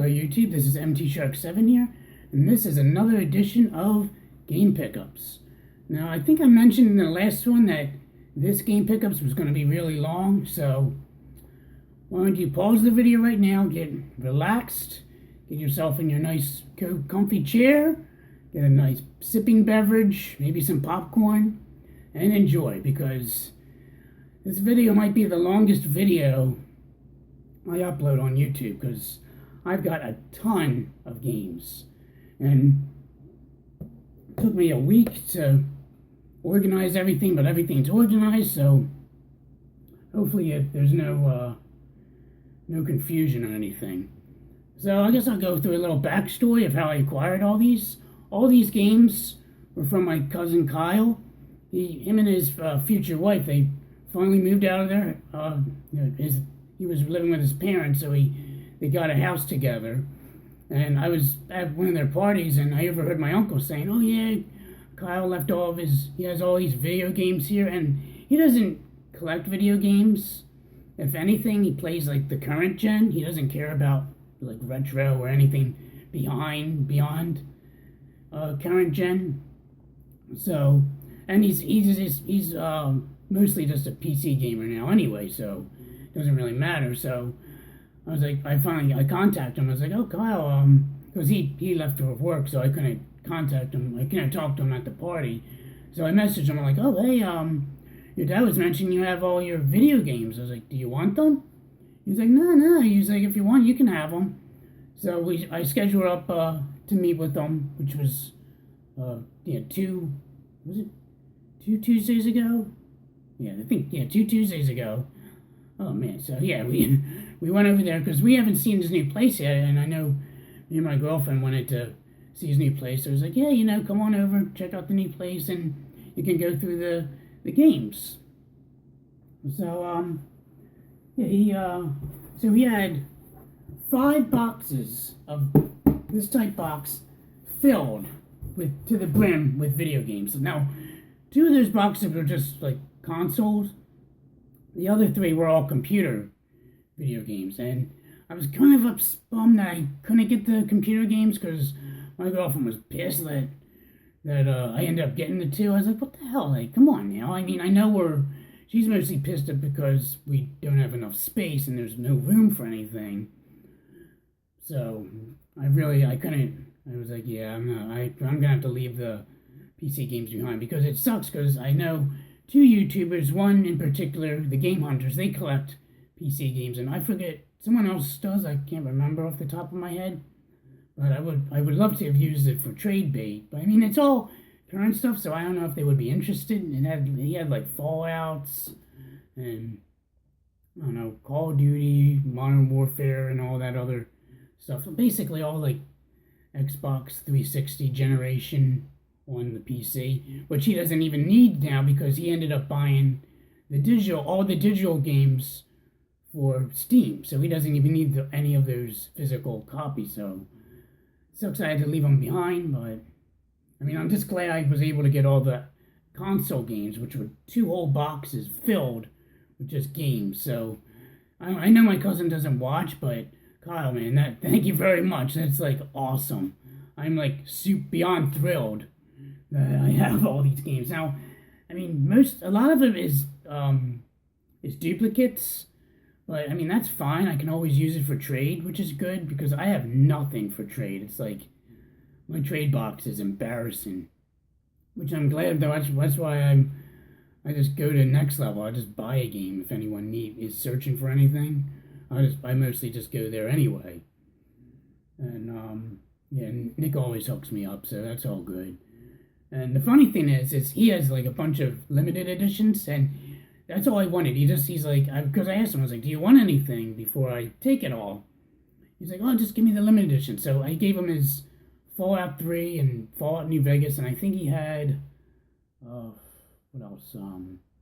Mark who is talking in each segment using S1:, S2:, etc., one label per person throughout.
S1: YouTube. This is MT-Shark7 here, and this is another edition of Game Pickups. Now, I think I mentioned in the last one that this Game Pickups was going to be really long, so why don't you pause the video right now, get relaxed, get yourself in your nice comfy chair, get a nice sipping beverage, maybe some popcorn, and enjoy, because this video might be the longest video I upload on YouTube, because I've got a ton of games, and it took me a week to organize everything, but everything's organized, so hopefully there's no confusion or anything. So I guess I'll go through a little backstory of how I acquired all these. All these games were from my cousin Kyle. Him and his future wife, they finally moved out of there. He was living with his parents, so they got a house together. And I was at one of their parties, and I overheard my uncle saying, "Oh yeah, Kyle left he has all these video games here," and he doesn't collect video games. If anything, he plays like the current gen. He doesn't care about like retro or anything beyond current gen. So, and he's mostly just a PC gamer now anyway, so it doesn't really matter. So I was like, I contacted him. I was like, "Oh, Kyle," because he left for work, so I couldn't contact him. I couldn't talk to him at the party. So I messaged him. I'm like, "Oh, hey, your dad was mentioning you have all your video games." I was like, "Do you want them?" He was like, No. He was like, "If you want, you can have them." So I scheduled up to meet with them, which was two Tuesdays ago? Yeah, I think 2 Tuesdays ago. Oh man, so yeah, we went over there because we haven't seen his new place yet, and I know me and my girlfriend wanted to see his new place. So I was like, "Yeah, come on over, check out the new place, and you can go through the games." So he had 5 boxes of this type box filled to the brim with video games. Now, 2 of those boxes were just like consoles. The other 3 were all computer video games, and I was kind of bummed that I couldn't get the computer games because my girlfriend was pissed that I ended up getting the 2. I was like, "What the hell? Like, come on now." I mean, I know she's mostly pissed at because we don't have enough space and there's no room for anything. So I couldn't. I was like, "Yeah, I'm gonna have to leave the PC games behind," because it sucks. Because I know 2 YouTubers, one in particular, the Game Hunters, they collect PC games, and I forget, someone else does. I can't remember off the top of my head, but I would love to have used it for trade bait. But I mean, it's all current stuff, so I don't know if they would be interested. And he had like Fallouts and I don't know, Call of Duty, Modern Warfare, and all that other stuff. So basically, all like Xbox 360 generation on the PC, which he doesn't even need now because he ended up buying all the digital games for Steam, so he doesn't even need any of those physical copies. So it sucks I had to leave them behind, but I mean, I'm just glad I was able to get all the console games, which were 2 whole boxes filled with just games. So I know my cousin doesn't watch, but Kyle, man, thank you very much. That's like awesome. I'm like beyond thrilled that I have all these games. Now, I mean, a lot of it is duplicates, but I mean, that's fine. I can always use it for trade, which is good because I have nothing for trade. It's like my trade box is embarrassing, which I'm glad though. That's why I just go to next level. I just buy a game if anyone is searching for anything. I mostly just go there anyway. And Nick always hooks me up, so that's all good. And the funny thing is he has like a bunch of limited editions, and that's all I wanted. He's like, because I asked him, I was like, "Do you want anything before I take it all?" He's like, "Oh, just give me the limited edition." So I gave him his Fallout 3 and Fallout New Vegas, and I think he had, what else?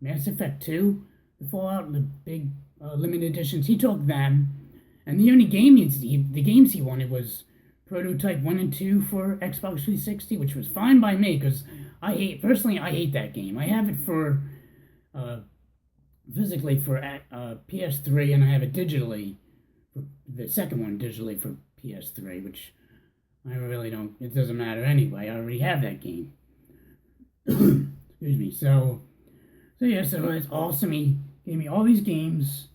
S1: Mass Effect 2, the Fallout, the big limited editions. He took them, and the only the games he wanted was Prototype 1 and 2 for Xbox 360, which was fine by me, because I hate that game. I have it for physically for PS3, and I have it digitally, the second one digitally for PS3, which I really don't, it doesn't matter anyway. I already have that game. Excuse me. So it's awesome. He gave me all these games,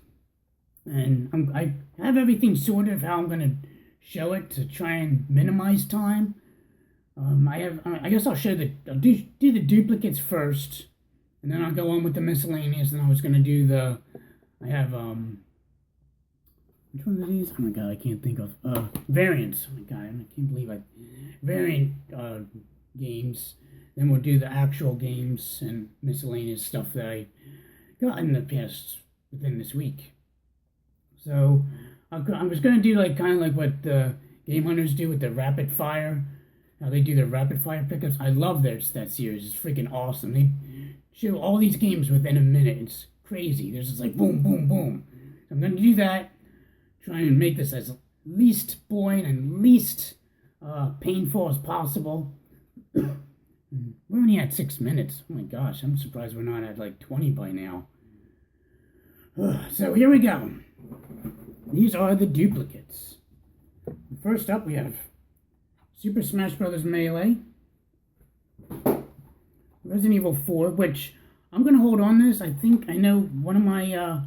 S1: and I have everything sorted of how I'm going to show it to try and minimize time. I guess I'll do the duplicates first, and then I'll go on with the miscellaneous, and I was going to do I have, which one of these? Oh my god, I can't think of, variants. Oh my god, I can't believe variant, games. Then we'll do the actual games and miscellaneous stuff that I got in the past within this week. So I was going to do kind of like what the game hunters do with the rapid fire, how they do their rapid fire pickups. I love that series. It's freaking awesome. They show all these games within a minute. It's crazy. There's just like boom, boom, boom. So I'm going to do that. Try and make this as least boring and least painful as possible. We only had 6 minutes. Oh my gosh, I'm surprised we're not at like 20 by now. So here we go. These are the duplicates. First up, we have Super Smash Bros. Melee, Resident Evil 4, which I'm going to hold on this. I think I know one of my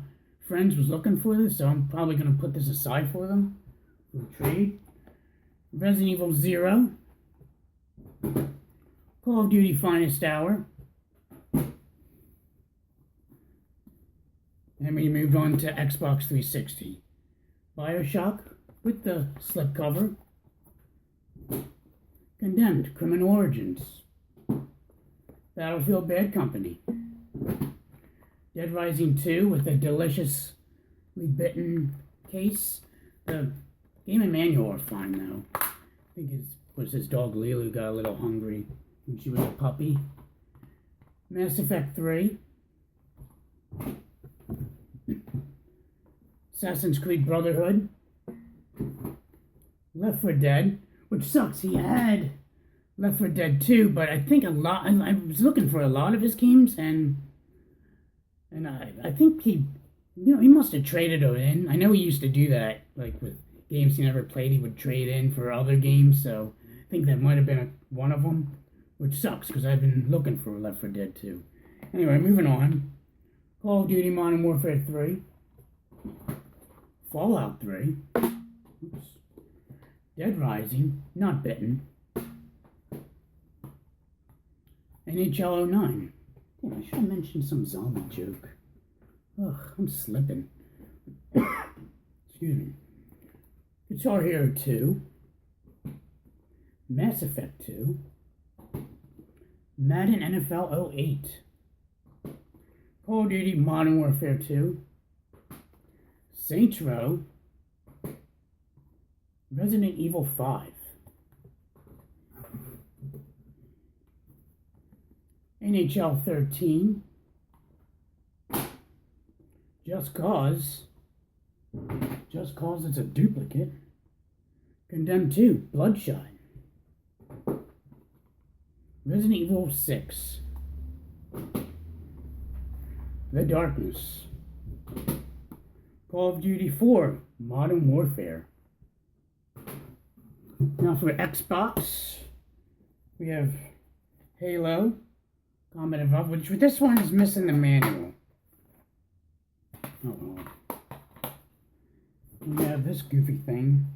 S1: friends was looking for this, so I'm probably going to put this aside for them for trade. Resident Evil 0, Call of Duty Finest Hour, and we moved on to Xbox 360. Bioshock with the slipcover, Condemned, Criminal Origins, Battlefield Bad Company, Dead Rising 2 with a deliciously bitten case. The game and manual are fine though. I think it was his dog Lulu got a little hungry when she was a puppy. Mass Effect 3, Assassin's Creed Brotherhood, Left 4 Dead, which sucks. He had Left 4 Dead 2, but I think I was looking for a lot of his games, and I think he must have traded it in. I know he used to do that, like with games he never played, he would trade in for other games, so I think that might have been one of them, which sucks, because I've been looking for Left 4 Dead 2. Anyway, moving on. Call of Duty Modern Warfare 3, Fallout 3, oops, Dead Rising, Not Bitten, NHL 09. Damn, I should have mentioned some zombie joke. Ugh, I'm slipping. Excuse me. Guitar Hero 2, Mass Effect 2, Madden NFL 08, Call of Duty Modern Warfare 2, Saints Row, Resident Evil 5, NHL 13, Just Cause, it's a duplicate, Condemned 2, Bloodshot, Resident Evil 6, The Darkness, Call of Duty 4, Modern Warfare. Now for Xbox, we have Halo, Combat Evolved, which with this one is missing the manual. We have this goofy thing,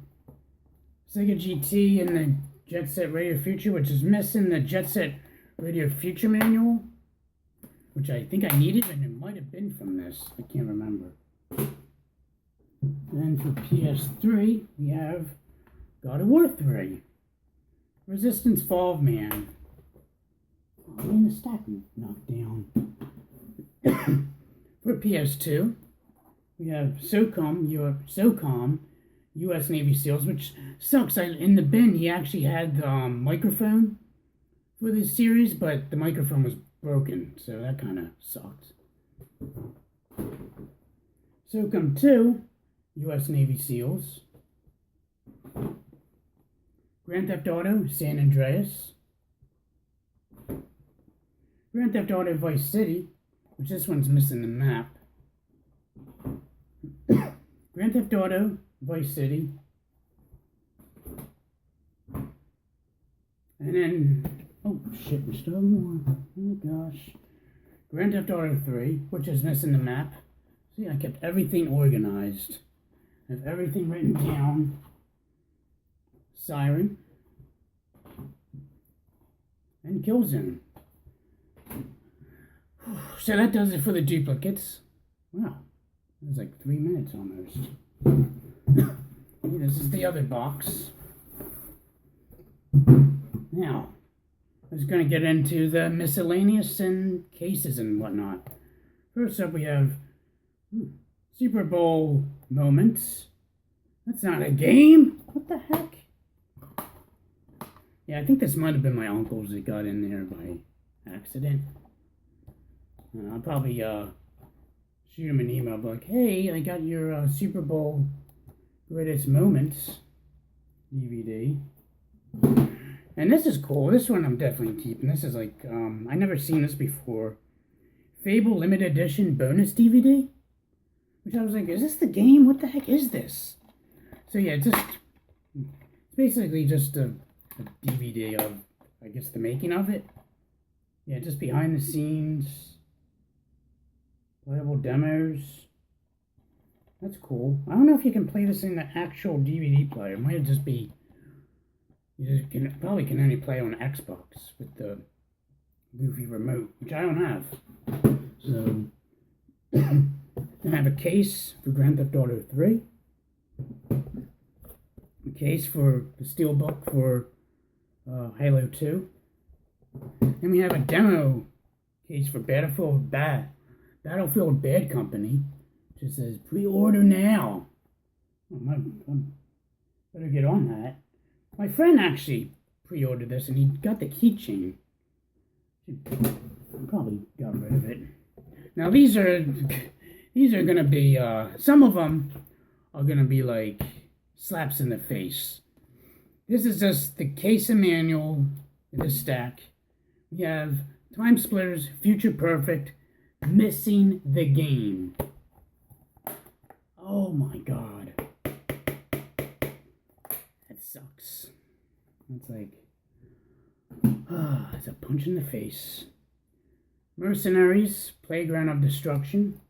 S1: Sega GT and the Jet Set Radio Future, which is missing the Jet Set Radio Future manual, which I think I needed, and it might have been from this. I can't remember. Then for PS3, we have God of War 3, Resistance Fall of Man. Oh, and the stack knocked down. For PS2, we have SOCOM, U.S. Navy SEALs, which sucks. In the bin, he actually had the microphone for this series, but the microphone was broken, so that kind of sucked. SOCOM 2, U.S. Navy SEALs, Grand Theft Auto San Andreas, Grand Theft Auto Vice City, which this one's missing the map, Grand Theft Auto Vice City, And then, oh shit, there's still more. Oh my gosh. Grand Theft Auto 3, which is missing the map. See, I kept everything organized. I have everything written down. Siren. And Killzone. So that does it for the duplicates. Wow. That was like 3 minutes almost. This is the other box. Now, I was going to get into the miscellaneous and cases and whatnot. First up, we have Super Bowl moments. That's not a game. What the heck? Yeah, I think this might have been my uncle's that got in there by accident. I'll probably shoot him an email, like, hey, I got your Super Bowl greatest moments DVD. And this is cool. This one I'm definitely keeping. This is like, I never seen this before. Fable Limited Edition bonus DVD. Which I was like, is this the game? What the heck is this? So yeah, it's basically just a DVD of, I guess, the making of it. Yeah, just behind the scenes. Playable demos. That's cool. I don't know if you can play this in the actual DVD player. It might just be... You probably can only play on Xbox with the goofy remote, which I don't have. So, I have a case for Grand Theft Auto 3. A case for the Steelbook for Halo 2. Then we have a demo case for Battlefield Bad Company, which says pre-order now. I better get on that. My friend actually pre-ordered this, and he got the keychain. Probably got rid of it. Now these are gonna be some of them are gonna be like slaps in the face. This is just the case and manual in the stack. We have Time Splitters, Future Perfect, Missing the Game. Oh my god. That sucks. It's like, it's a punch in the face. Mercenaries, Playground of Destruction.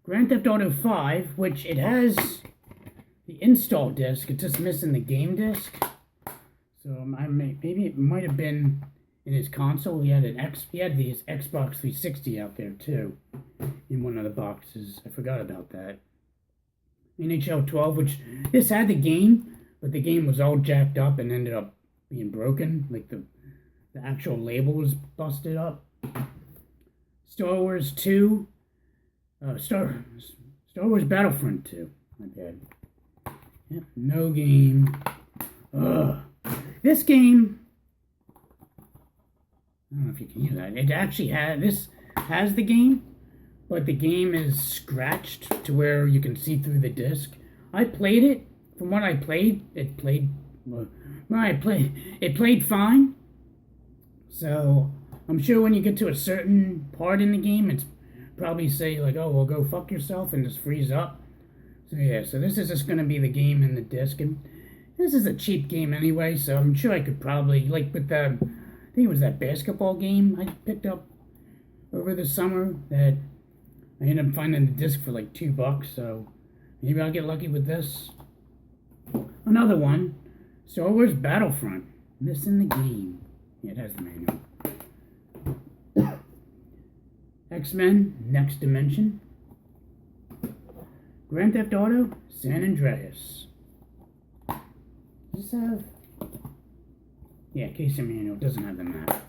S1: Grand Theft Auto 5, which it has the install disc, it's just missing the game disc. So maybe it might have been in his console. He had the Xbox 360 out there too, in one of the boxes. I forgot about that. NHL 12, which this had the game, but the game was all jacked up and ended up being broken. Like the actual label was busted up. Star Wars 2. Star Wars Battlefront 2. My bad. Yep, no game. Ugh. This game, I don't know if you can hear that. It actually has the game, but the game is scratched to where you can see through the disc. I played it. From what I played, it played fine. So I'm sure when you get to a certain part in the game, it's probably say like, oh, well, go fuck yourself and just freeze up. So yeah, so this is just going to be the game in the disc. And this is a cheap game anyway, so I'm sure I could probably, like with the, I think it was that basketball game I picked up over the summer that I ended up finding the disc for like $2, so maybe I'll get lucky with this. Another one, Star Wars Battlefront, missing the game. Yeah, it has the manual. X-Men, Next Dimension. Grand Theft Auto, San Andreas. Does this have... Yeah, case and manual, doesn't have the map.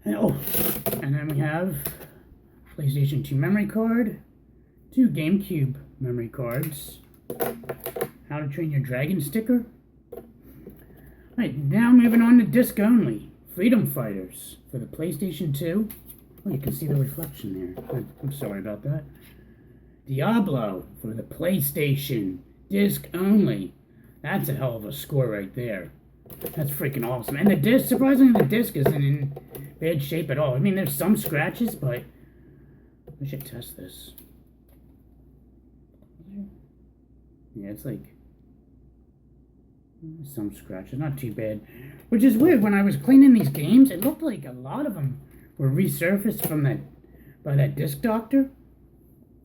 S1: And then we have PlayStation 2 memory card, 2 GameCube memory cards, How to Train Your Dragon sticker. Alright, now moving on to disc only. Freedom Fighters for the PlayStation 2. Oh, you can see the reflection there. I'm sorry about that. Diablo for the PlayStation. Disc only. That's a hell of a score right there. That's freaking awesome. And the disc, surprisingly, the disc isn't in bad shape at all. I mean, there's some scratches, but I should test this. Yeah, it's like... Some scratches, not too bad. Which is weird. When I was cleaning these games, it looked like a lot of them were resurfaced from by that disc doctor.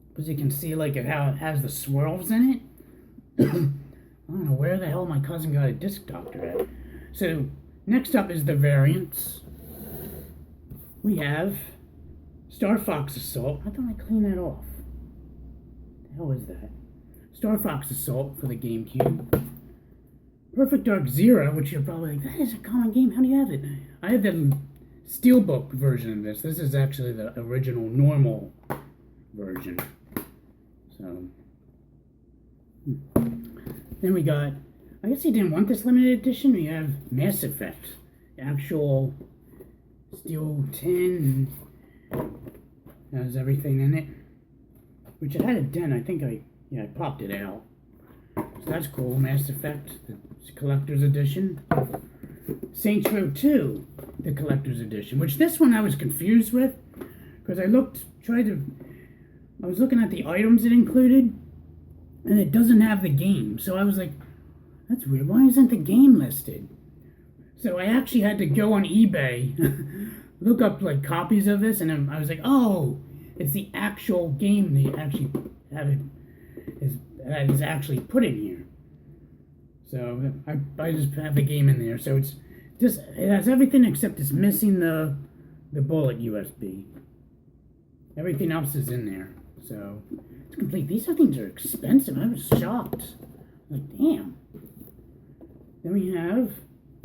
S1: Because you can see like how it has the swirls in it. I don't know where the hell my cousin got a disc doctor at. So next up is the variants. We have Star Fox Assault. How can I clean that off? What the hell is that? Star Fox Assault for the GameCube. Perfect Dark Zero, which you're probably like, that is a common game. How do you have it? I have the Steelbook version of this. This is actually the original normal version. So, then we got, I guess he didn't want this limited edition. We have Mass Effect, the actual steel tin, and has everything in it. Which it had a dent. I think I popped it out. So that's cool. Mass Effect, the collector's edition. Saints Row 2, the collector's edition. Which this one I was confused with, because I was looking at the items it included, and it doesn't have the game. So I was like, that's weird. Why isn't the game listed? So I actually had to go on eBay, look up like copies of this, and I was like, oh, it's the actual game they actually have it is actually put in here. So I just have the game in there. So it has everything except it's missing the bullet USB. Everything else is in there. So it's complete. These things are expensive. I was shocked. Like, damn. Then we have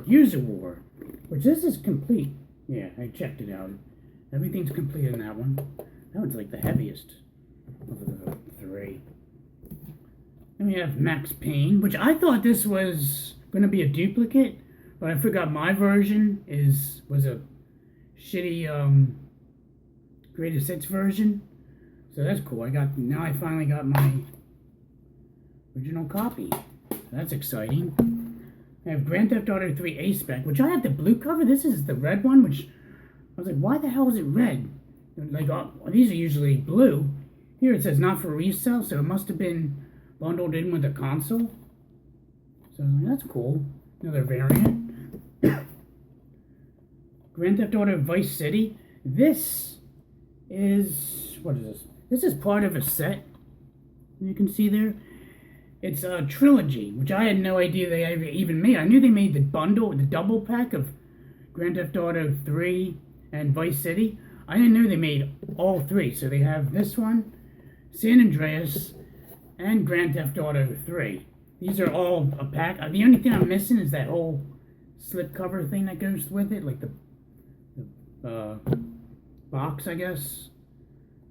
S1: User War, which this is complete. Yeah, I checked it out. Everything's complete in that one. That one's like the heaviest of the three. Then we have Max Payne, which I thought this was going to be a duplicate, but I forgot my version was a shitty greatest hits version. So that's cool. Now I finally got my original copy. So that's exciting. I have Grand Theft Auto 3 A-Spec, which I have the blue cover. This is the red one, which I was like, why the hell is it red? Like, these are usually blue. Here it says not for resale, so it must have been bundled in with the console. So that's cool. Another variant. Grand Theft Auto Vice City. This is, what is this? This is part of a set. You can see there. It's a trilogy, which I had no idea they even made. I knew they made the bundle, the double pack of Grand Theft Auto 3 and Vice City. I didn't know they made all three. So they have this one, San Andreas, and Grand Theft Auto 3. These are all a pack. The only thing I'm missing is that whole slipcover thing that goes with it, like the box, I guess.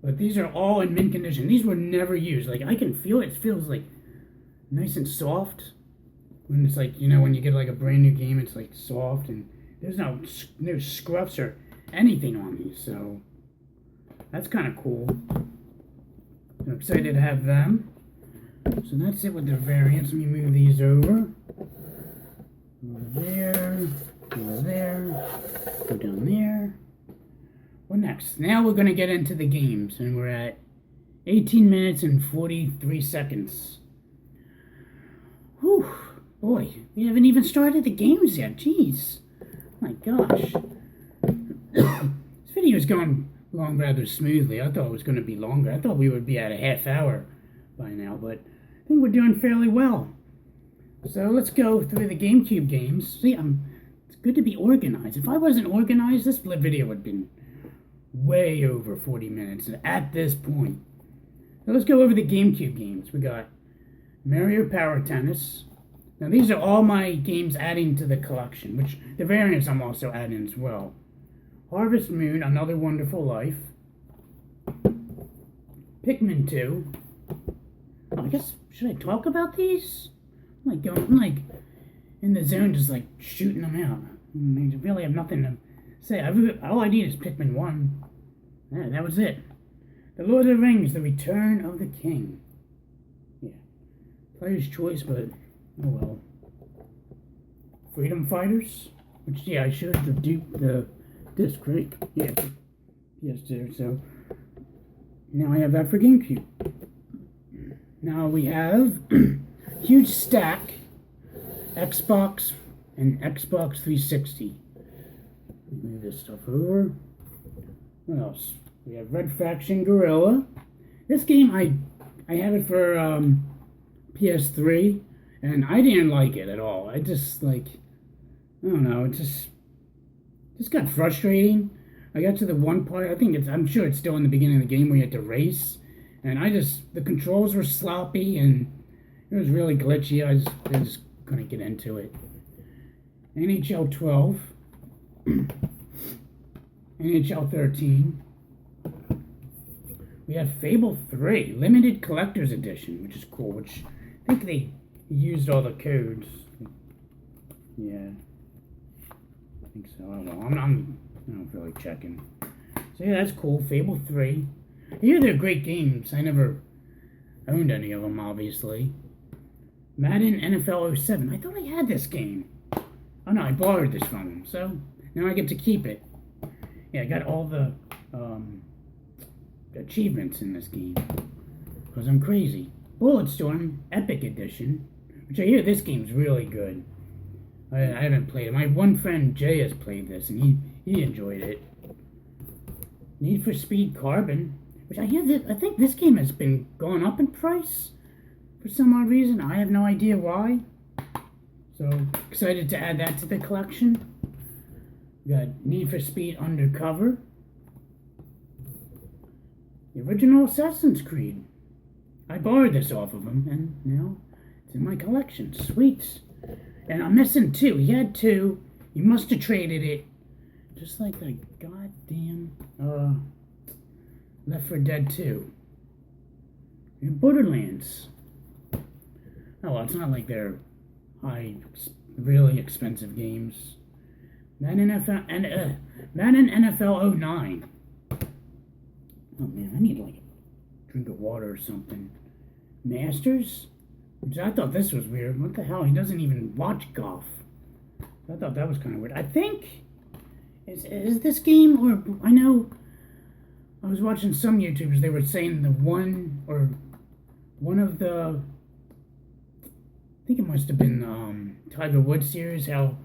S1: But these are all in mint condition. These were never used. Like, I can feel it. It feels like nice and soft. When it's like, when you get like a brand new game, it's like soft, and there's no scruffs or anything on these. So that's kind of cool. I'm excited to have them. So that's it with the variants. Let me move these over. Over there. Over there. Go down there. What next? Now we're going to get into the games. And we're at 18 minutes and 43 seconds. Whew. Boy, we haven't even started the games yet. Jeez. My gosh. This video is going along rather smoothly. I thought it was going to be longer. I thought we would be at a half hour by now, but I think we're doing fairly well. So let's go through the GameCube games. See, it's good to be organized. If I wasn't organized, this video would have been way over 40 minutes at this point. So let's go over the GameCube games. We got Mario Power Tennis. Now these are all my games adding to the collection, which the variants I'm also adding as well. Harvest Moon, Another Wonderful Life. Pikmin 2. Oh, I guess, should I talk about these? I'm like in the zone, just like shooting them out. I really have nothing to say. All I need is Pikmin 1. Yeah, that was it. The Lord of the Rings, The Return of the King. Yeah. Player's choice, but oh well. Freedom Fighters, which, yeah, I showed the disc, right? Yeah. Yes, there. So now I have that for GameCube. Now we have huge stack Xbox and Xbox 360. Move this stuff over. What else? We have Red Faction Guerrilla. This game, I have it for PS3, and I didn't like it at all. I just I don't know, it just got frustrating. I got to the one part, I'm sure it's still in the beginning of the game where you had to race, and the controls were sloppy, and it was really glitchy. I just couldn't get into it. NHL 12, NHL 13. We have Fable 3, Limited Collector's Edition, which is cool, which I think they used all the codes. Yeah. I think so. I don't know. I'm not really checking. So yeah, that's cool. Fable 3. I hear they're great games. I never owned any of them, obviously. Madden NFL 07. I thought I had this game. Oh no, I borrowed this from him. So now I get to keep it. Yeah, I got all the achievements in this game. Because I'm crazy. Bulletstorm Epic Edition. Which I hear this game's really good. I haven't played it. My one friend Jay has played this, and he enjoyed it. Need for Speed Carbon, which I think this game has been going up in price for some odd reason. I have no idea why. So excited to add that to the collection. We got Need for Speed Undercover. The original Assassin's Creed. I borrowed this off of him, and now it's in my collection. Sweet. And I'm missing 2. He had 2. He must have traded it. Just like the goddamn Left 4 Dead 2. And Borderlands. Oh well, it's not like they're really expensive games. Madden NFL 09. Oh man, I need like a drink of water or something. Masters? Which I thought this was weird. What the hell? He doesn't even watch golf. I thought that was kind of weird. I think is this game, or I know I was watching some YouTubers. They were saying one of the, I think it must have been Tiger Woods series. How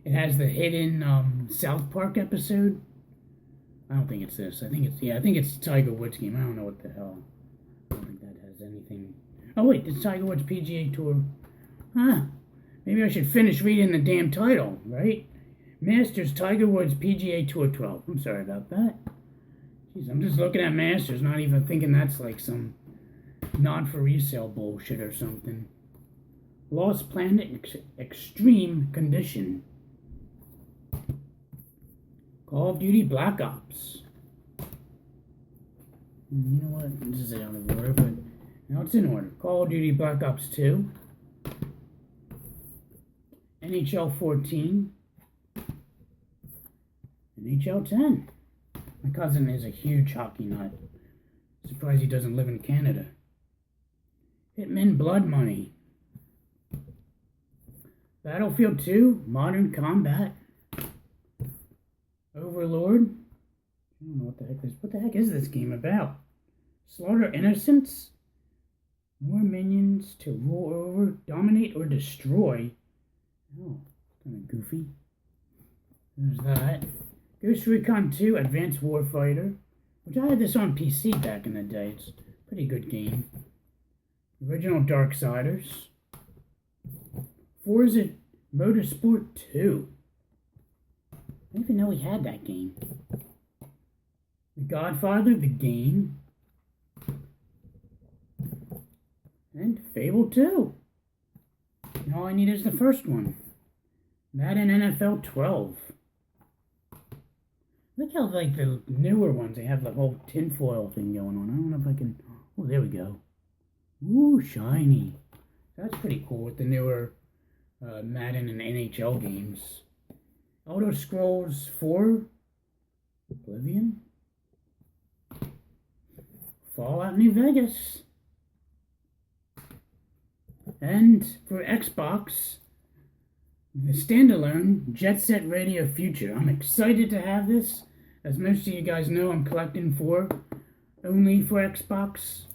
S1: it has the hidden South Park episode. I don't think it's this. I think it's Tiger Woods game. I don't know what the hell. I don't think that has anything. Oh wait, it's Tiger Woods PGA Tour. Huh. Maybe I should finish reading the damn title, right? Masters Tiger Woods PGA Tour 12. I'm sorry about that. Jeez, I'm just looking at Masters, not even thinking that's like some not for resale bullshit or something. Lost Planet Extreme Condition. Call of Duty Black Ops. You know what? This is out of order, but now it's in order. Call of Duty Black Ops 2. NHL 14. NHL 10. My cousin is a huge hockey nut. Surprised he doesn't live in Canada. Hitman Blood Money. Battlefield 2. Modern Combat. Overlord. I don't know what the heck this. What the heck is this game about? Slaughter Innocents. More minions to rule over, dominate, or destroy. Oh, kind of goofy. There's that. Ghost Recon 2 Advanced Warfighter, which I had this on PC back in the day. It's a pretty good game. Original Darksiders. Forza Motorsport 2. I didn't even know we had that game. The Godfather, the game. And Fable 2. And all I need is the first one. Madden NFL 12. Look how, like, the newer ones, they have the whole tinfoil thing going on. I don't know if I can... Oh, there we go. Ooh, shiny. That's pretty cool with the newer Madden and NHL games. Elder Scrolls 4. Oblivion. Fallout New Vegas. And for Xbox, the standalone Jet Set Radio Future. I'm excited to have this. As most of you guys know, I'm collecting only for Xbox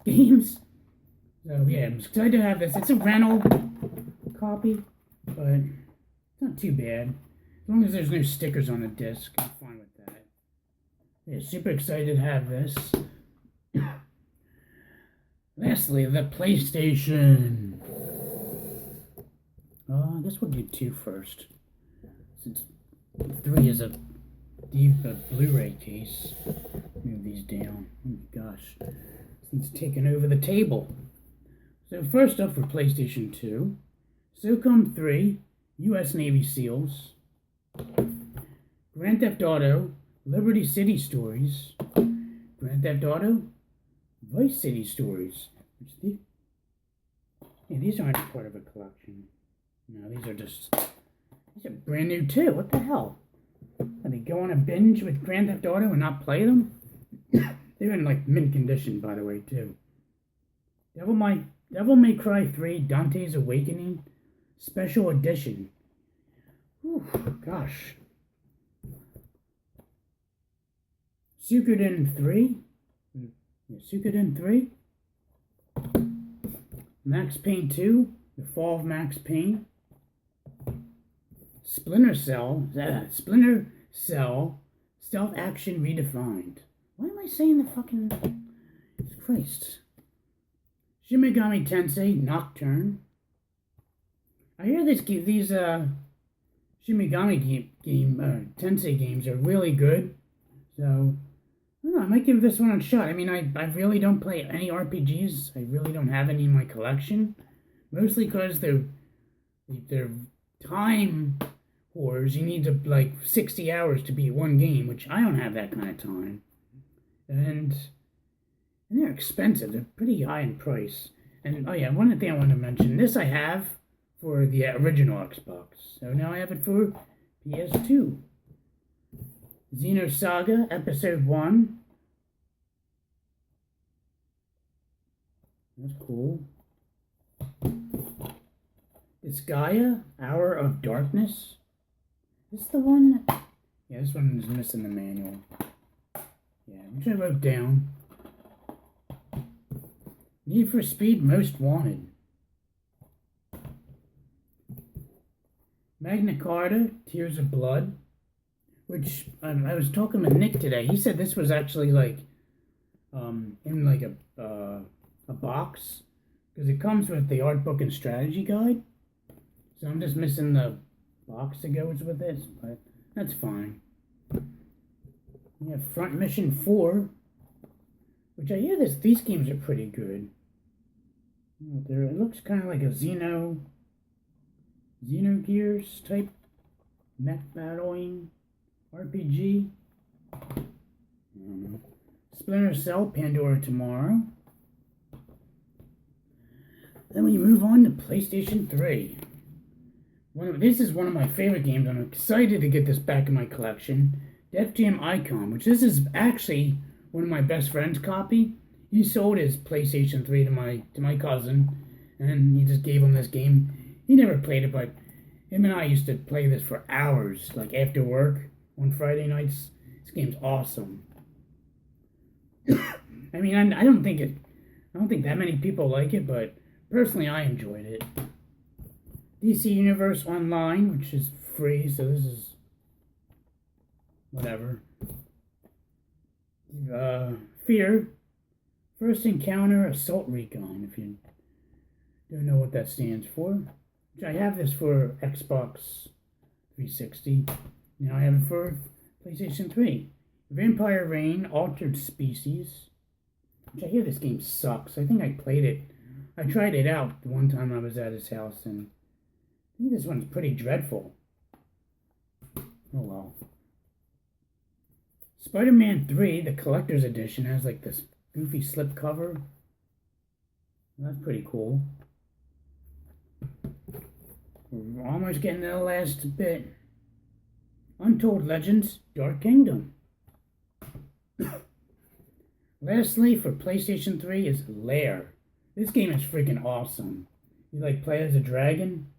S1: games. So yeah, I'm excited to have this. It's a rental. copy, but it's not too bad. As long as there's no stickers on the disc, I'm fine with that. Yeah, super excited to have this. Lastly, the PlayStation. I guess we'll do 2 first, since 3 is a deep Blu-ray case. Move these down. Oh my gosh, this thing's taking over the table. So first up for PlayStation 2, SOCOM 3, U.S. Navy SEALs, Grand Theft Auto, Liberty City Stories, Grand Theft Auto, Vice City Stories. These aren't part of a collection. No, these are brand new too. What the hell? Are they go on a binge with Grand Theft Auto and not play them? They're in like mint condition, by the way, too. Devil May Cry 3 Dante's Awakening Special Edition. Whew, gosh. Suikoden 3. Yeah, Suikoden 3. Max Payne 2. The Fall of Max Payne. Splinter Cell. Stealth Action Redefined. Why am I saying the fucking... Christ. Shin Megami Tensei Nocturne. I hear these Shin Megami Tensei games are really good. So, I don't know, I might give this one a shot. I mean, I really don't play any RPGs. I really don't have any in my collection. Mostly because they're time whores. You need to, like, 60 hours to beat one game, which I don't have that kind of time. And they're expensive. They're pretty high in price. And, oh yeah, one thing I wanted to mention. This I have for the original Xbox. So now I have it for PS2. Xenosaga Episode 1. That's cool. Disgaea, Hour of Darkness. Is this the one? Yeah, this one is missing the manual. Yeah, which I wrote down. Need for Speed Most Wanted. Magna Carta, Tears of Blood. Which, I was talking with Nick today. He said this was actually like, in like a box. Because it comes with the art book and strategy guide. So I'm just missing the box that goes with this, but that's fine. We have Front Mission 4, which I hear these games are pretty good. It looks kind of like a Xenogears type mech battling RPG. Splinter Cell, Pandora Tomorrow. Then we move on to PlayStation 3. This is one of my favorite games. I'm excited to get this back in my collection. Def Jam Icon, which this is actually one of my best friend's copy. He sold his PlayStation 3 to my cousin, and he just gave him this game. He never played it, but him and I used to play this for hours, like after work on Friday nights. This game's awesome. I mean, I don't think that many people like it, but personally, I enjoyed it. DC Universe Online, which is free, so this is whatever. Fear, First Encounter Assault Recon, if you don't know what that stands for. Which I have this for Xbox 360. Now I have it for PlayStation 3. Vampire Reign, Altered Species. Which I hear this game sucks. I think I played it. I tried it out the one time I was at his house, and I think this one's pretty dreadful. Oh well. Spider-Man 3, the collector's edition, has like this goofy slip cover. That's pretty cool. We're almost getting to the last bit. Untold Legends, Dark Kingdom. Lastly, for PlayStation 3 is Lair. This game is freaking awesome. You like play as a dragon?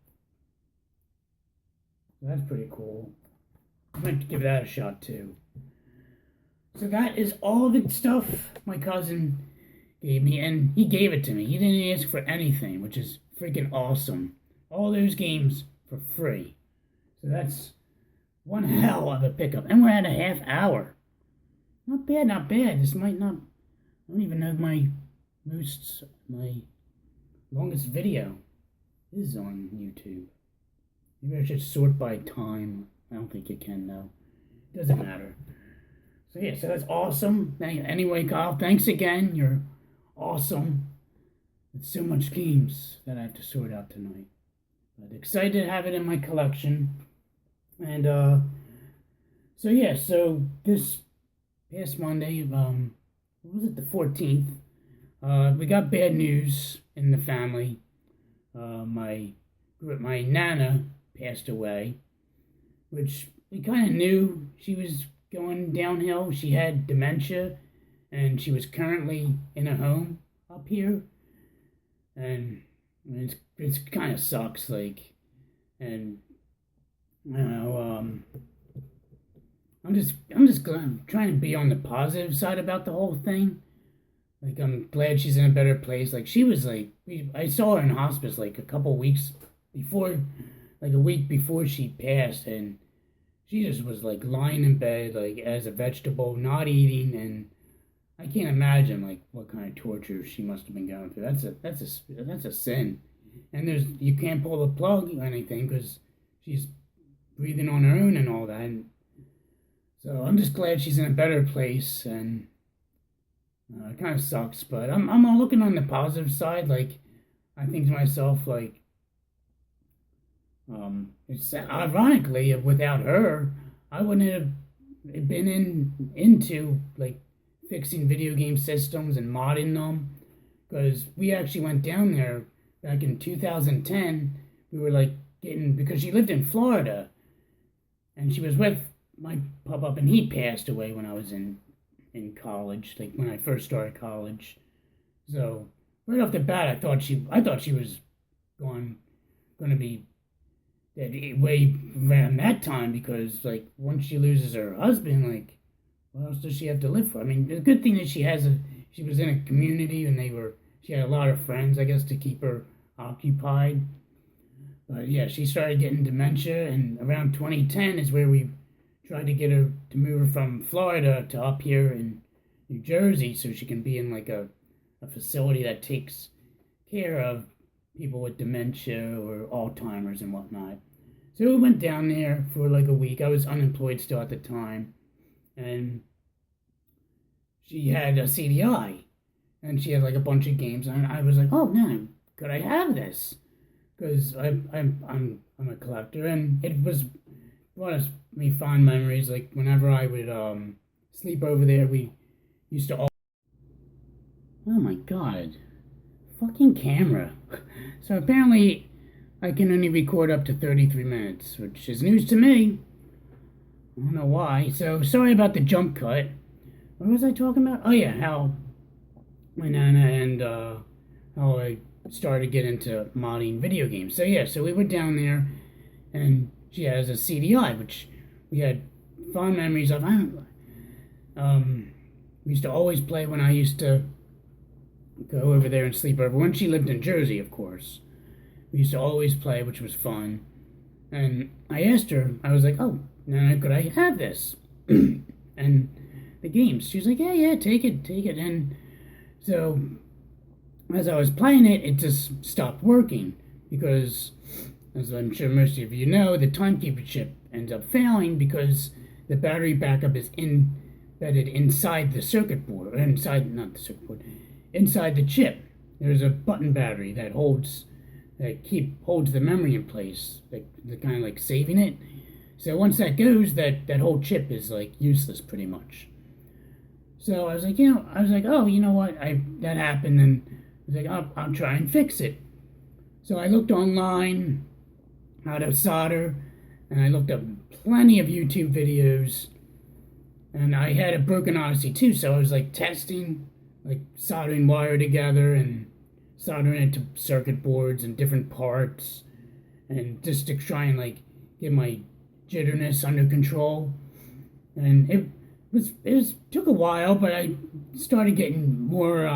S1: That's pretty cool. I might give that a shot too. So that is all the stuff my cousin gave me, and he gave it to me. He didn't ask for anything, which is freaking awesome. all those games for free. So that's one hell of a pickup. And we're at a half hour. Not bad, not bad. This might not, I don't even know if my longest video is on YouTube. Maybe I should sort by time. I don't think you can though. Doesn't matter. So yeah, so that's awesome. Anyway, Kyle, thanks again. You're awesome. It's so much games that I have to sort out tonight. But excited to have it in my collection. And so yeah, so this past Monday, what was it, the 14th? We got bad news in the family. My nana passed away, which we kind of knew she was going downhill. She had dementia, and she was currently in a home up here, and it's kind of sucks, like, and I don't know. I'm just glad, I'm trying to be on the positive side about the whole thing. Like, I'm glad she's in a better place. Like, she was like, I saw her in hospice like a couple weeks before, like a week before she passed, and she just was like lying in bed like as a vegetable, not eating, and I can't imagine like what kind of torture she must have been going through. That's a sin, and you can't pull the plug or anything because she's breathing on her own and all that. And so I'm just glad she's in a better place, and it kind of sucks, but I'm looking on the positive side. Like, I think to myself, like, it's ironically, without her, I wouldn't have been into like fixing video game systems and modding them, because we actually went down there back in 2010. We were like because she lived in Florida, and she was with my pop-up, and he passed away when I was in college, like when I first started college. So right off the bat, I thought she was going to be dead way around that time, because like once she loses her husband, like what else does she have to live for? I mean, the good thing is she was in a community, and she had a lot of friends, I guess, to keep her occupied. But yeah, she started getting dementia, and around 2010 is where we tried to get her to move her from Florida to up here in New Jersey, so she can be in like a facility that takes care of people with dementia or Alzheimer's and whatnot. So we went down there for like a week. I was unemployed still at the time, and she had a CDI, and she had like a bunch of games, and I was like, oh man, could I have this? Because I'm a collector, and it brought me fond memories. Like whenever I would sleep over there, we used to all. Oh my god, fucking camera! So apparently, I can only record up to 33 minutes, which is news to me. I don't know why. So sorry about the jump cut. What was I talking about? Oh yeah, how my nana and how I started to get into modding video games. So yeah, so we were down there, and she has a CDI, which we had fond memories of. We used to always play when I used to go over there and sleep over. When she lived in Jersey, of course. We used to always play, which was fun. And I asked her, I was like, oh, Nana, could I have this? And the games. She was like, yeah, take it. And so as I was playing it, it just stopped working because, as I'm sure most of you know, the timekeeper chip ends up failing because the battery backup is embedded inside the circuit board, or not the circuit board, inside the chip. There's a button battery that holds the memory in place, the kind of like saving it. So once that goes, that whole chip is like useless pretty much. So I was like, oh, you know what? That happened, and I was like, I'll try and fix it. So I looked online how to solder, and I looked up plenty of YouTube videos, and I had a broken Odyssey too, so I was like testing, like soldering wire together and soldering it to circuit boards and different parts, and just to try and like get my jitterness under control. And it took a while, but I started getting more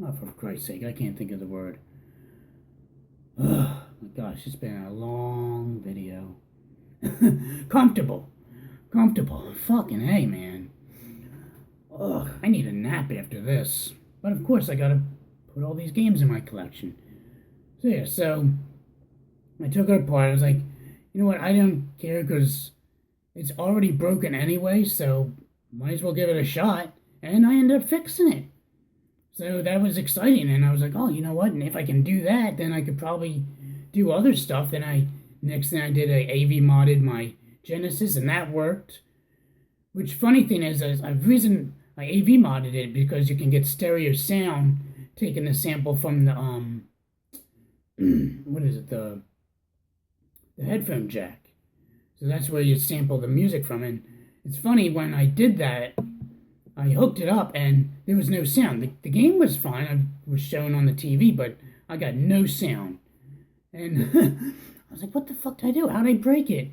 S1: Oh, for Christ's sake, I can't think of the word. Oh my gosh, it's been a long video. Comfortable. Comfortable. Fucking hey, man. Ugh, I need a nap after this. But of course, I gotta put all these games in my collection. So yeah, so I took it apart. I was like, you know what? I don't care because it's already broken anyway, so might as well give it a shot. And I ended up fixing it. So that was exciting. And I was like, oh, you know what? And if I can do that, then I could probably do other stuff. Then next thing I did, I AV modded my Genesis, and that worked. Which funny thing is I AV modded it because you can get stereo sound taking the sample from the what is it, the headphone jack. So that's where you sample the music from. And it's funny, when I did that, I hooked it up and there was no sound. The game was fine. I was shown on the TV, but I got no sound. And I was like, what the fuck did I do? How did I break it?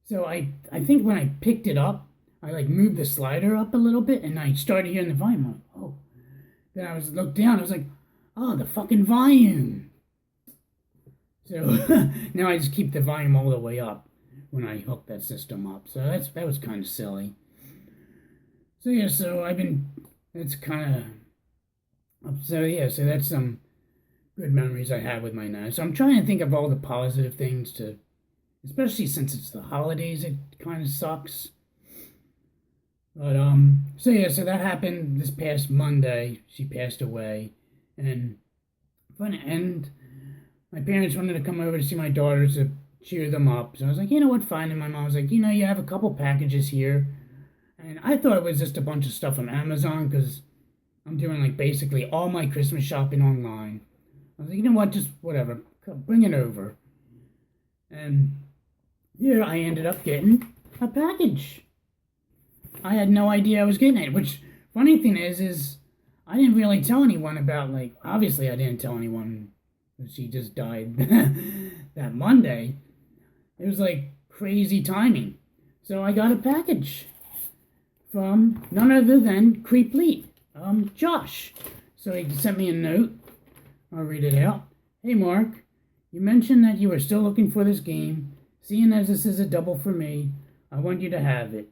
S1: So I think when I picked it up, I like moved the slider up a little bit and I started hearing the volume. I'm like, oh. Then I looked down. I was like, oh, the fucking volume. So now I just keep the volume all the way up when I hook that system up. So that was kind of silly. So yeah, so that's some good memories I have with my NAS. So I'm trying to think of all the positive things especially since it's the holidays, it kind of sucks. But, so yeah, so that happened this past Monday. She passed away. And my parents wanted to come over to see my daughters to cheer them up. So I was like, you know what, fine. And my mom was like, you know, you have a couple packages here. And I thought it was just a bunch of stuff from Amazon because I'm doing like basically all my Christmas shopping online. I was like, you know what, just whatever, bring it over. And here I ended up getting a package. I had no idea I was getting it, which funny thing is I didn't really tell anyone about, like, obviously I didn't tell anyone that she just died that Monday. It was like crazy timing. So I got a package from none other than Creep1337, Josh. So he sent me a note. I'll read it out. Hey Mark, you mentioned that you were still looking for this game. Seeing as this is a double for me, I want you to have it.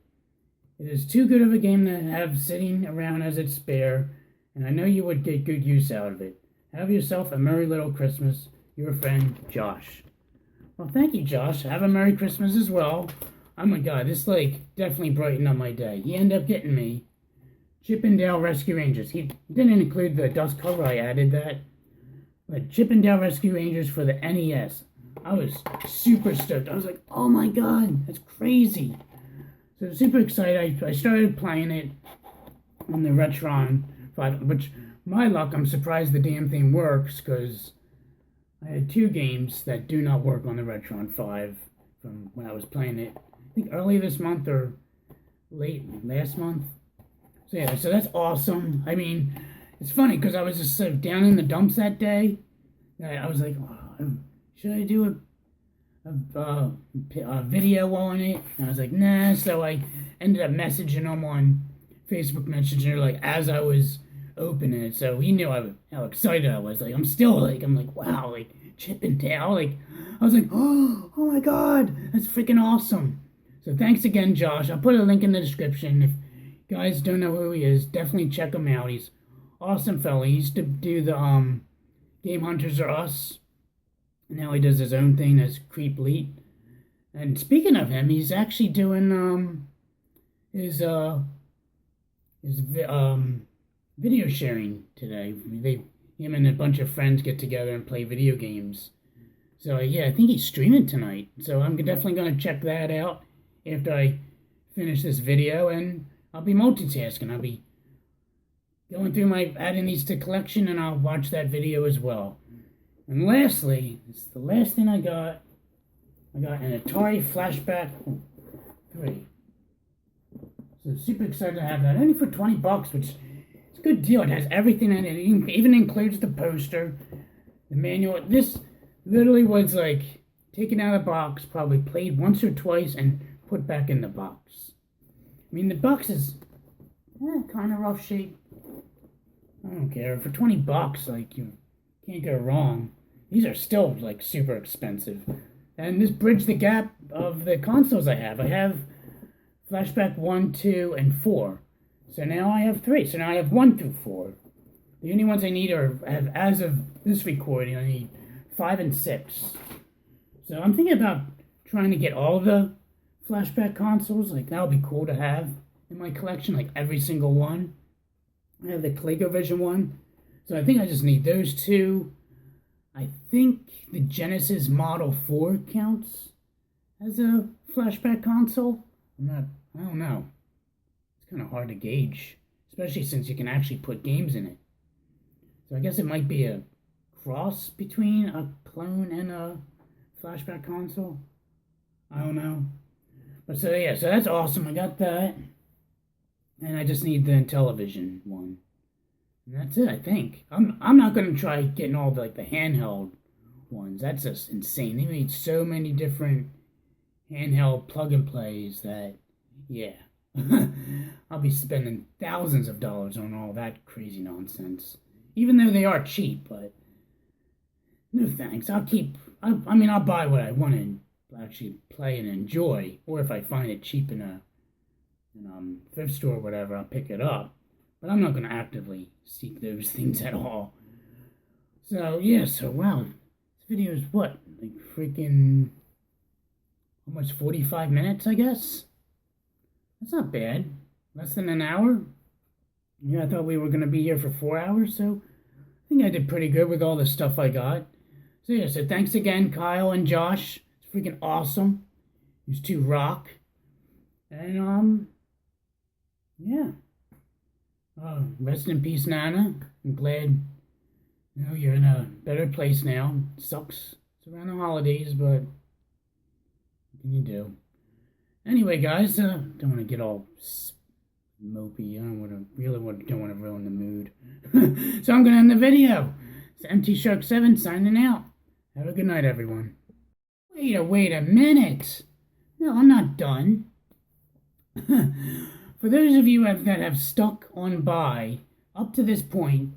S1: It is too good of a game to have sitting around as it's spare, and I know you would get good use out of it. Have yourself a merry little Christmas. Your friend, Josh. Well, thank you, Josh. Have a Merry Christmas as well. Oh my god, this definitely brightened up my day. He ended up getting me Chip 'n Dale Rescue Rangers. He didn't include the dust cover, I added that. But Chip 'n Dale Rescue Rangers for the NES. I was super stoked. I was like, oh my god, that's crazy. So super excited. I started playing it on the Retron 5, which, my luck, I'm surprised the damn thing works, because I had 2 games that do not work on the Retron 5 from when I was playing it. I think early this month or late last month. So yeah, so that's awesome. I mean, it's funny because I was just sort of down in the dumps that day. I was like, oh, should I do a video on it? And I was like, nah. So I ended up messaging him on Facebook Messenger, like, as I was opening it. So he knew how excited I was. Like, I'm like, wow, like, Chip 'n Dale. Like, I was like, oh my god, that's freaking awesome. So thanks again, Josh. I'll put a link in the description. If you guys don't know who he is, definitely check him out. He's awesome fella. He used to do the Game Hunters Are Us. Now he does his own thing as Creep1337. And speaking of him, he's actually doing his video sharing today. Him and a bunch of friends get together and play video games. So yeah, I think he's streaming tonight. So I'm definitely gonna check that out after I finish this video, and I'll be multitasking. I'll be going through adding these to collection, and I'll watch that video as well. And lastly, it's the last thing I got. I got an Atari Flashback 3. So super excited to have that. Only for $20, which is a good deal. It has everything in it. It even includes the poster, the manual. This literally was like taken out of the box, probably played once or twice, and put back in the box. I mean, the box is kind of rough shape. I don't care. For 20 bucks, like, you can't go wrong. These are still, like, super expensive. And this bridged the gap of the consoles I have. I have Flashback 1, 2, and 4. So now I have 3. So now I have 1 through 4. The only ones I need as of this recording, I need 5 and 6. So I'm thinking about trying to get all the Flashback consoles. Like, that would be cool to have in my collection, like every single one. I have the ColecoVision one. So I think I just need those 2. I think the Genesis Model 4 counts as a Flashback console. I don't know. It's kind of hard to gauge, especially since you can actually put games in it. So I guess it might be a cross between a clone and a Flashback console. I don't know. But so yeah, so that's awesome. I got that. And I just need the Intellivision one. And that's it, I think. I'm not gonna try getting all the, like, the handheld ones. That's just insane. They made so many different handheld plug and plays that, yeah. I'll be spending thousands of dollars on all that crazy nonsense. Even though they are cheap, but no thanks. I'll buy what I want to actually play and enjoy. Or if I find it cheap in a thrift store or whatever, I'll pick it up. But I'm not going to actively seek those things at all. So, yeah, wow. This video is what? Like freaking almost 45 minutes, I guess? That's not bad. Less than an hour? Yeah, I thought we were going to be here for 4 hours, so I think I did pretty good with all the stuff I got. So, yeah, so thanks again, Kyle and Josh. It's freaking awesome. These two rock. And, yeah. Rest in peace, Nana. I'm glad, you're in a better place now. It sucks. It's around the holidays, but what can you do? Anyway, guys, don't want to get all mopey. Don't want to ruin the mood. So I'm going to end the video. It's MT Shark 7 signing out. Have a good night, everyone. Wait a minute. No, I'm not done. For those of you that have stuck on by up to this point,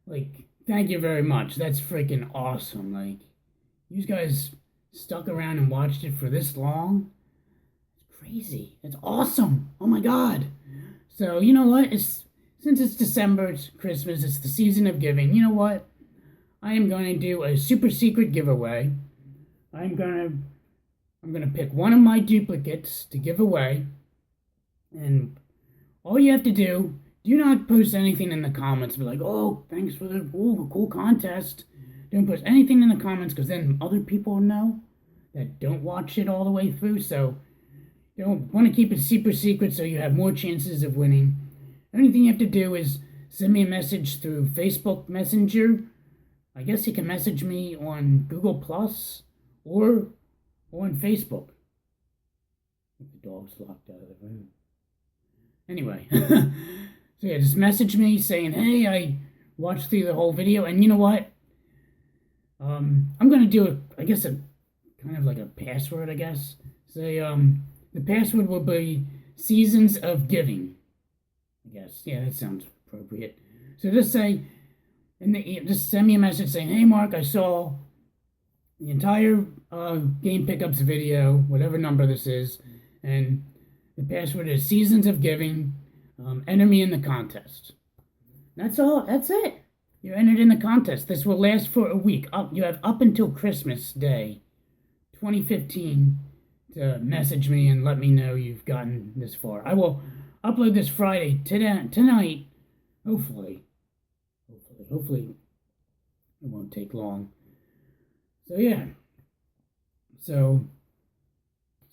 S1: like, thank you very much. That's freaking awesome. Like, you guys stuck around and watched it for this long. It's crazy. It's awesome. Oh my God. So, you know what? Since it's December, it's Christmas, it's the season of giving. You know what? I am going to do a super secret giveaway. I'm gonna pick one of my duplicates to give away. And all you have to do not post anything in the comments. Be like, oh, thanks for the cool contest. Don't post anything in the comments, because then other people know that don't watch it all the way through. So you want to keep it super secret so you have more chances of winning. Anything you have to do is send me a message through Facebook Messenger. I guess you can message me on Google Plus or on Facebook. I think the dog's locked out of the room. Anyway, so yeah, just message me saying, hey, I watched through the whole video, and you know what? I'm gonna do I guess a kind of like a password, I guess. Say, the password will be Seasons of Giving. I guess, yeah, that sounds appropriate. So just say, just send me a message saying, hey, Mark, I saw the entire game pickups video, whatever number this is, and the password is Seasons of Giving. Enter me in the contest. That's all. That's it. You're entered in the contest. This will last for a week. You have up until Christmas Day, 2015, to message me and let me know you've gotten this far. I will upload this Friday tonight. Hopefully, it won't take long. So yeah. So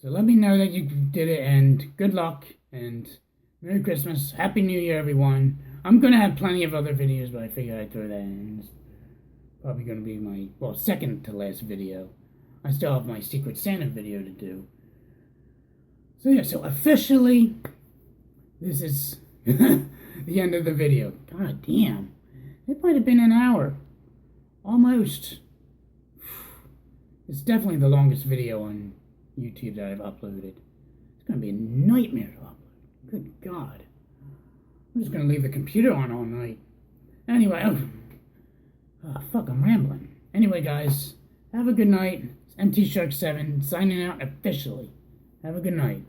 S1: let me know that you did it, and good luck, and Merry Christmas, Happy New Year, everyone. I'm going to have plenty of other videos, but I figured I'd throw that in. It's probably going to be my, second to last video. I still have my Secret Santa video to do. So yeah, so officially, this is the end of the video. God damn. It might have been an hour. Almost. It's definitely the longest video on YouTube that I've uploaded. It's going to be a nightmare to upload. Good God. I'm just going to leave the computer on all night. Anyway, fuck, I'm rambling. Anyway, guys, have a good night. It's MT Shark 7 signing out officially. Have a good night.